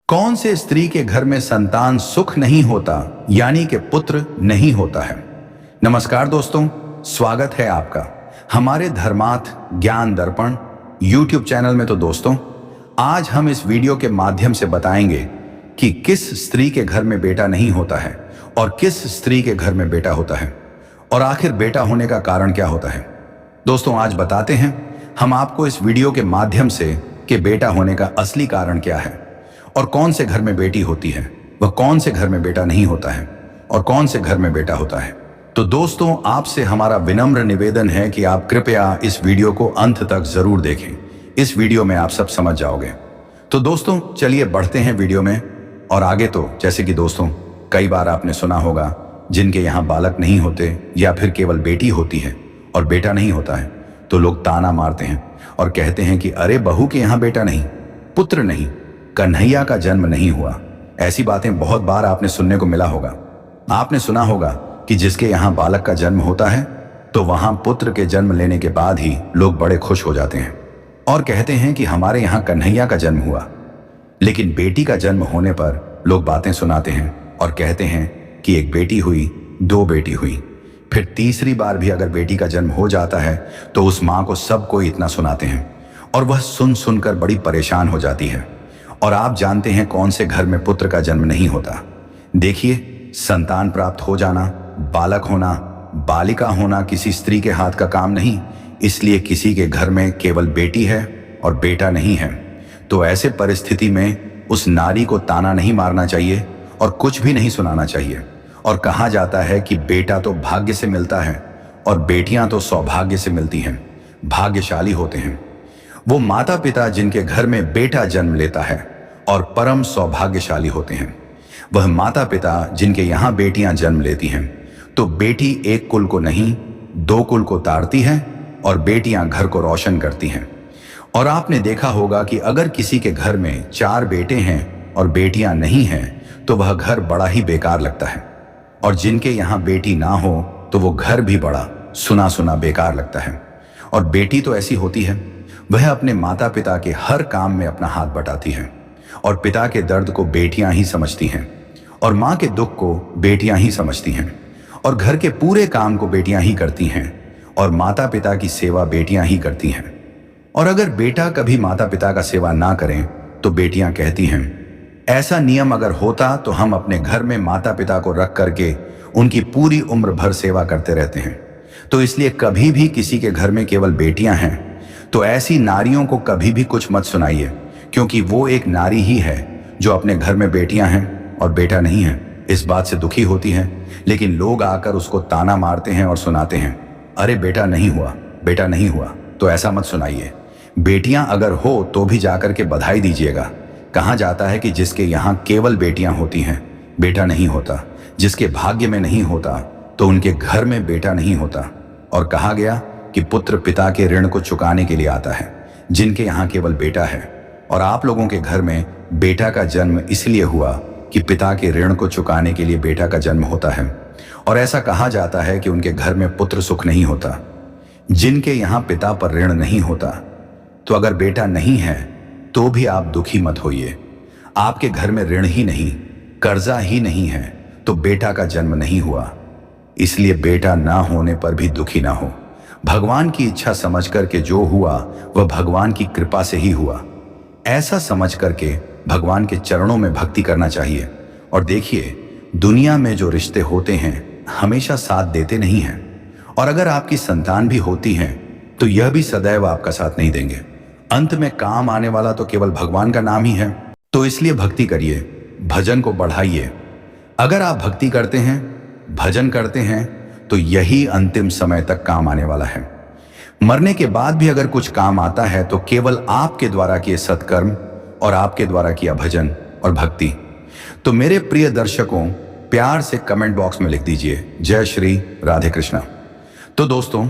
कौन से स्त्री के घर में संतान सुख नहीं होता यानी कि पुत्र नहीं होता है। नमस्कार दोस्तों, स्वागत है आपका हमारे धर्मार्थ ज्ञान दर्पण YouTube चैनल में। तो दोस्तों, आज हम इस वीडियो के माध्यम से बताएंगे कि किस स्त्री के घर में बेटा नहीं होता है और किस स्त्री के घर में बेटा होता है और आखिर बेटा होने का कारण क्या होता है। दोस्तों, आज बताते हैं हम आपको इस वीडियो के माध्यम से कि बेटा होने का असली कारण क्या है और कौन से घर में बेटी होती है, वह कौन से घर में बेटा नहीं होता है और कौन से घर में बेटा होता है। तो दोस्तों, आपसे हमारा विनम्र निवेदन है कि आप कृपया इस वीडियो को अंत तक जरूर देखें। इस वीडियो में आप सब समझ जाओगे। तो दोस्तों, चलिए बढ़ते हैं वीडियो में। और आगे तो जैसे कि दोस्तों, कई बार आपने सुना होगा जिनके यहाँ बालक नहीं होते या फिर केवल बेटी होती है और बेटा नहीं होता है, तो लोग ताना मारते हैं और कहते हैं कि अरे बहू के यहाँ बेटा नहीं, पुत्र नहीं, कन्हैया का जन्म नहीं हुआ। ऐसी बातें बहुत बार आपने सुनने को मिला होगा। आपने सुना होगा कि जिसके यहाँ बालक का जन्म होता है तो वहां पुत्र के जन्म लेने के बाद ही लोग बड़े खुश हो जाते हैं और कहते हैं कि हमारे यहाँ कन्हैया का जन्म हुआ। लेकिन बेटी का जन्म होने पर लोग बातें सुनाते हैं और कहते हैं कि एक बेटी हुई, दो बेटी हुई, फिर तीसरी बार भी अगर बेटी का जन्म हो जाता है तो उस माँ को सब कोई इतना सुनाते हैं और वह सुन सुनकर बड़ी परेशान हो जाती है। और आप जानते हैं कौन से घर में पुत्र का जन्म नहीं होता। देखिए, संतान प्राप्त हो जाना, बालक होना, बालिका होना किसी स्त्री के हाथ का काम नहीं। इसलिए किसी के घर में केवल बेटी है और बेटा नहीं है तो ऐसे परिस्थिति में उस नारी को ताना नहीं मारना चाहिए और कुछ भी नहीं सुनाना चाहिए। और कहा जाता है कि बेटा तो भाग्य से मिलता है और बेटियां तो सौभाग्य से मिलती हैं, भाग्यशाली होते हैं वो माता पिता जिनके घर में बेटा जन्म लेता है और परम सौभाग्यशाली होते हैं। वह माता पिता जिनके यहाँ बेटियां जन्म लेती हैं तो बेटी एक कुल को नहीं, दो कुल को तारती है और बेटियां घर को रोशन करती हैं। और आपने देखा होगा कि अगर किसी के घर में 4 बेटे हैं और बेटियां नहीं हैं तो वह घर बड़ा ही बेकार लगता है। और जिनके यहाँ बेटी ना हो तो वो घर भी बड़ा सुना सुना बेकार लगता है। और बेटी तो ऐसी होती है, वह अपने माता पिता के हर काम में अपना हाथ बटाती है और पिता के दर्द को बेटियां ही समझती हैं और माँ के दुख को बेटियां ही समझती हैं और घर के पूरे काम को बेटियां ही करती हैं और माता पिता की सेवा बेटियां ही करती हैं। और अगर बेटा कभी माता पिता का सेवा ना करें तो बेटियां कहती हैं, ऐसा नियम अगर होता तो हम अपने घर में माता पिता को रख करके उनकी पूरी उम्र भर सेवा करते रहते हैं। तो इसलिए कभी भी किसी के घर में केवल बेटियां हैं तो ऐसी नारियों को कभी भी कुछ मत सुनाइए, क्योंकि वो एक नारी ही है जो अपने घर में बेटियां हैं और बेटा नहीं है, इस बात से दुखी होती है। लेकिन लोग आकर उसको ताना मारते हैं और सुनाते हैं, अरे बेटा नहीं हुआ, बेटा नहीं हुआ। तो ऐसा मत सुनाइए। बेटियां अगर हो तो भी जाकर के बधाई दीजिएगा। कहा जाता है कि जिसके यहाँ केवल बेटियां होती हैं, बेटा नहीं होता। जिसके भाग्य में नहीं होता तो उनके घर में बेटा नहीं होता। और कहा गया कि पुत्र पिता के ऋण को चुकाने के लिए आता है। जिनके यहाँ केवल बेटा है और आप लोगों के घर में बेटा का जन्म इसलिए हुआ कि पिता के ऋण को चुकाने के लिए बेटा का जन्म होता है। और ऐसा कहा जाता है कि उनके घर में पुत्र सुख नहीं होता। जिनके यहाँ पिता पर ऋण नहीं होता, तो अगर बेटा नहीं है तो भी आप दुखी मत होइए। आपके घर में ऋण ही नहीं, कर्जा ही नहीं है तो बेटा का जन्म नहीं हुआ। इसलिए बेटा ना होने पर भी दुखी ना हो। भगवान की इच्छा समझ करके जो हुआ वह भगवान की कृपा से ही हुआ, ऐसा समझ करके भगवान के चरणों में भक्ति करना चाहिए। और देखिए, दुनिया में जो रिश्ते होते हैं हमेशा साथ देते नहीं हैं। और अगर आपकी संतान भी होती है तो यह भी सदैव आपका साथ नहीं देंगे। अंत में काम आने वाला तो केवल भगवान का नाम ही है। तो इसलिए भक्ति करिए, भजन को बढ़ाइए। अगर आप भक्ति करते हैं, भजन करते हैं तो यही अंतिम समय तक काम आने वाला है। मरने के बाद भी अगर कुछ काम आता है तो केवल आपके द्वारा किए सत्कर्म और आपके द्वारा किया भजन और भक्ति। तो मेरे प्रिय दर्शकों, प्यार से कमेंट बॉक्स में लिख दीजिए, जय श्री राधे कृष्णा। तो दोस्तों,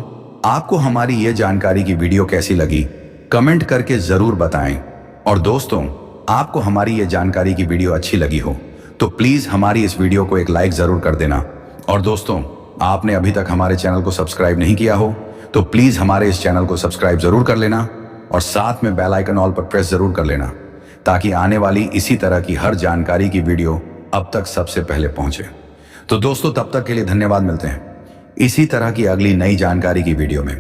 आपको हमारी ये जानकारी की वीडियो कैसी लगी कमेंट करके जरूर बताएं। और दोस्तों, आपको हमारी ये जानकारी की वीडियो अच्छी लगी हो तो प्लीज हमारी इस वीडियो को एक लाइक जरूर कर देना। और दोस्तों, आपने अभी तक हमारे चैनल को सब्सक्राइब नहीं किया हो तो प्लीज हमारे इस चैनल को सब्सक्राइब जरूर कर लेना और साथ में बेल आइकन ऑल पर प्रेस जरूर कर लेना, ताकि आने वाली इसी तरह की हर जानकारी की वीडियो अब तक सबसे पहले पहुंचे। तो दोस्तों, तब तक के लिए धन्यवाद। मिलते हैं इसी तरह की अगली नई जानकारी की वीडियो में।